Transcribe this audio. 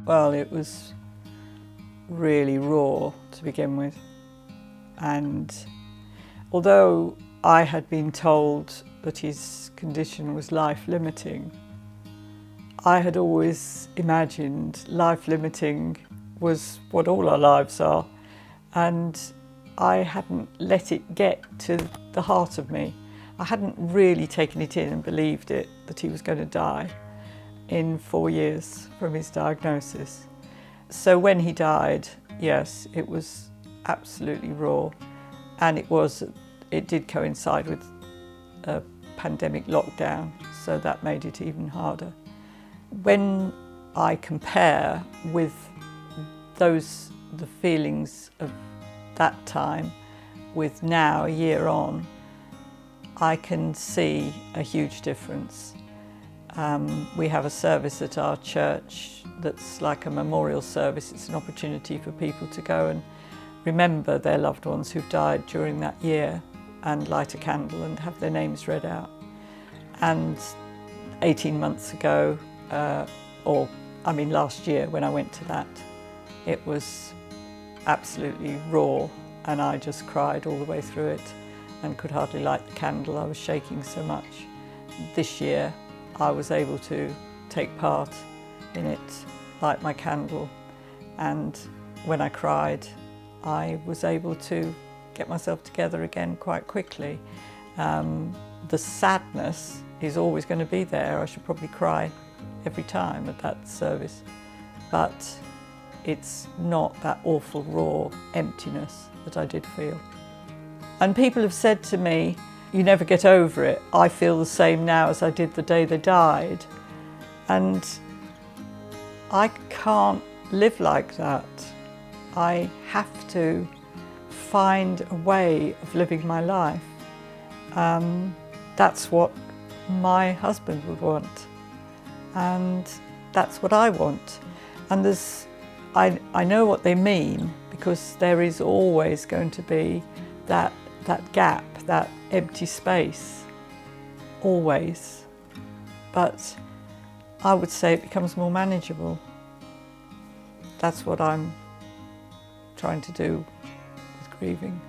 Well, it was really raw to begin with, and although I had been told that his condition was life-limiting, I had always imagined life-limiting was what all our lives are, and I hadn't let it get to the heart of me. I hadn't really taken it in and believed it, that he was going to die in 4 years from his diagnosis. So when he died, yes, it was absolutely raw, and it did coincide with a pandemic lockdown, so that made it even harder. When I compare with the feelings of that time with now, a year on, I can see a huge difference. We have a service at our church that's like a memorial service. It's an opportunity for people to go and remember their loved ones who've died during that year and light a candle and have their names read out. And 18 months ago, last year when I went to that, it was absolutely raw, and I just cried all the way through it and could hardly light the candle. I was shaking so much. This year I was able to take part in it, light my candle, and when I cried I was able to get myself together again quite quickly. The sadness is always going to be there. I should probably cry every time at that service, but it's not that awful raw emptiness that I did feel. And people have said to me, you never get over it. I feel the same now as I did the day they died. And I can't live like that. I have to find a way of living my life. That's what my husband would want, and that's what I want. And I know what they mean, because there is always going to be that gap, that empty space, always. But I would say it becomes more manageable. That's what I'm trying to do with grieving.